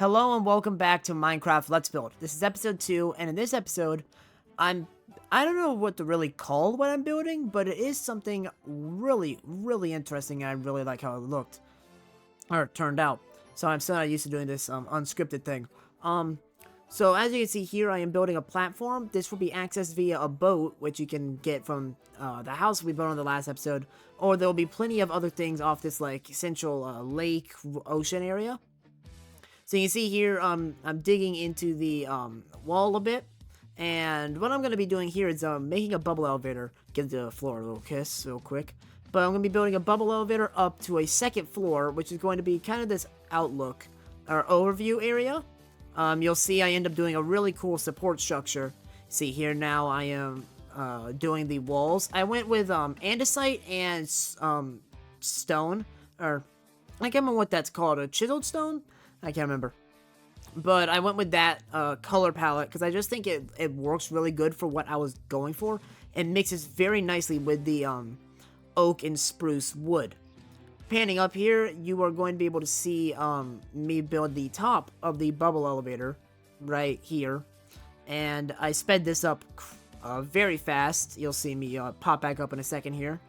Hello and welcome back to Minecraft Let's Build. This is episode 2, and in this episode, I don't know what to really call what I'm building, but it is something really interesting, and I really like how it looked, or turned out. So I'm still not used to doing this unscripted thing. So as you can see here, I am building a platform. This will be accessed via a boat, which you can get from the house we built on the last episode, or there will be plenty of other things off this like central lake ocean area. So you can see here, I'm digging into the wall a bit, and what I'm going to be doing here is making a bubble elevator. Give the floor a little kiss real quick. But I'm going to be building a bubble elevator up to a second floor, which is going to be kind of this outlook, or overview area. You'll see I end up doing a really cool support structure. See here now I am doing the walls. I went with andesite and stone, or I can't remember what that's called, a chiseled stone? I can't remember. But I went with that color palette because I just think it works really good for what I was going for. It mixes very nicely with the oak and spruce wood. Panning up here, you are going to be able to see me build the top of the bubble elevator right here. And I sped this up very fast. You'll see me pop back up in a second here.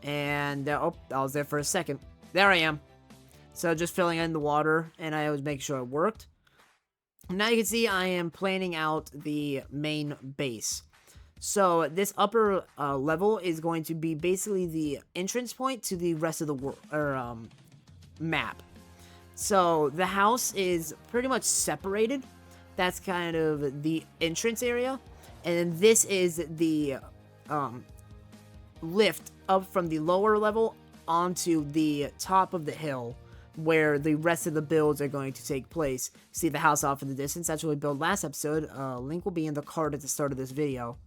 And, oh, I was there for a second. There I am. So just filling in the water, and I always make sure it worked. Now you can see I am planning out the main base. So this upper level is going to be basically the entrance point to the rest of the world, or map. So the house is pretty much separated. That's kind of the entrance area, and then this is the lift up from the lower level onto the top of the hill, where the rest of the builds are going to take place. See the house off in the distance. That's what we built last episode. Link will be in the card at the start of this video.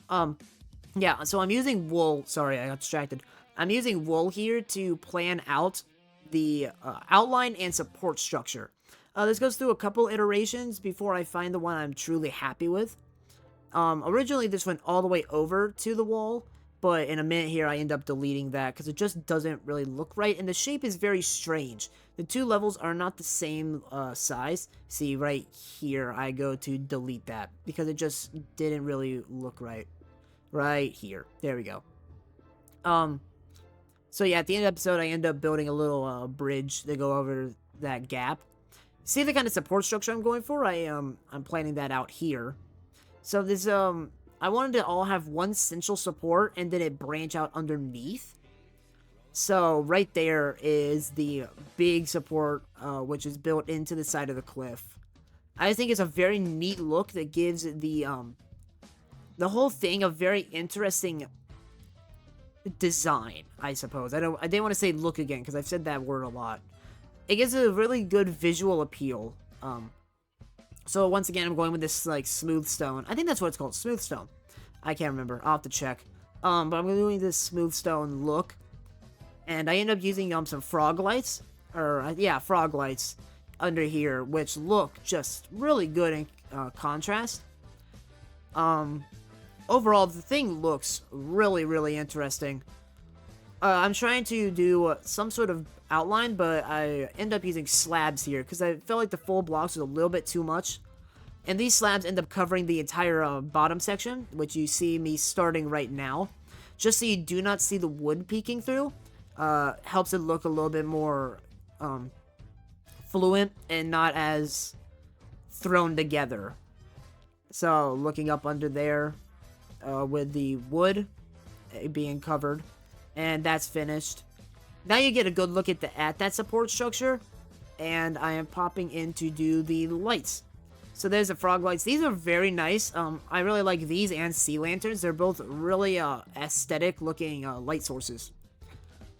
Yeah, so I'm using wool. Sorry, I got distracted. I'm using wool here to plan out the outline and support structure. This goes through a couple iterations before I find the one I'm truly happy with. Originally, this went all the way over to the wall, but in a minute here, I end up deleting that because it just doesn't really look right, and the shape is very strange. The two levels are not the same size. See, right here, I go to delete that because it just didn't really look right. Right here. There we go. So yeah, at the end of the episode, I end up building a little bridge to go over that gap. See the kind of support structure I'm going for? I'm planning that out here. So this, I wanted to all have one central support and then it branch out underneath. So right there is the big support, which is built into the side of the cliff. I think it's a very neat look that gives the whole thing a very interesting design, I suppose. I didn't want to say look again because I've said that word a lot. It gives a really good visual appeal. So once again, I'm going with this like smooth stone. I think that's what it's called, smooth stone. I can't remember. I'll have to check. But I'm doing this smooth stone look. And I end up using some frog lights. Or, yeah, frog lights under here. Which look just really good in contrast. Overall, the thing looks really interesting. I'm trying to do some sort of outline. But I end up using slabs here. Because I felt like the full blocks was a little bit too much. And these slabs end up covering the entire bottom section, which you see me starting right now. Just so you do not see the wood peeking through. Helps it look a little bit more fluent and not as thrown together. So, looking up under there with the wood being covered. And that's finished. Now you get a good look at that support structure. And I am popping in to do the lights. So there's the frog lights. These are very nice. I really like these and sea lanterns. They're both really aesthetic looking light sources.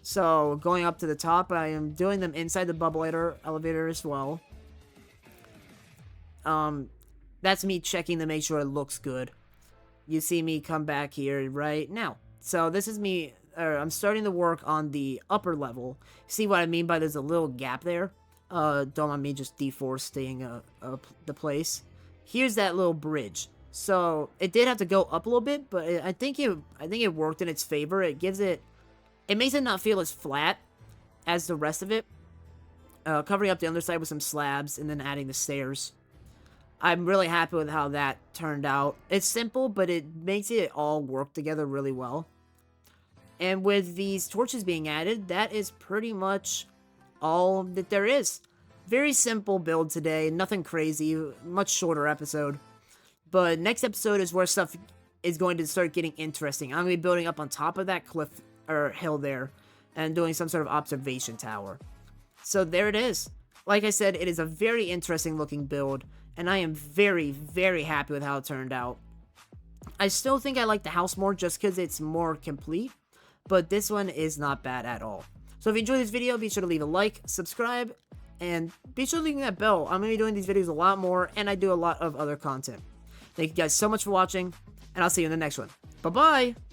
So going up to the top, I am doing them inside the bubble elevator as well. That's me checking to make sure it looks good. You see me come back here right now. So this is me. I'm starting to work on the upper level. See what I mean by there's a little gap there? Don't mind me just deforesting the place. Here's that little bridge. So it did have to go up a little bit, but I think it worked in its favor. It makes it not feel as flat as the rest of it. covering up the underside with some slabs, and then adding the stairs. I'm really happy with how that turned out. It's simple, but it makes it all work together really well. And with these torches being added, that is pretty much all that there is. Very simple build today, nothing crazy, much shorter episode. But next episode is where stuff is going to start getting interesting. I'm going to be building up on top of that cliff, or hill there, and doing some sort of observation tower. So there it is. Like I said, it is a very interesting looking build, and I am very, very happy with how it turned out. I still think I like the house more just because it's more complete, but this one is not bad at all. So if you enjoyed this video, be sure to leave a like, subscribe, and be sure to leave that bell. I'm going to be doing these videos a lot more, and I do a lot of other content. Thank you guys so much for watching, and I'll see you in the next one. Bye-bye!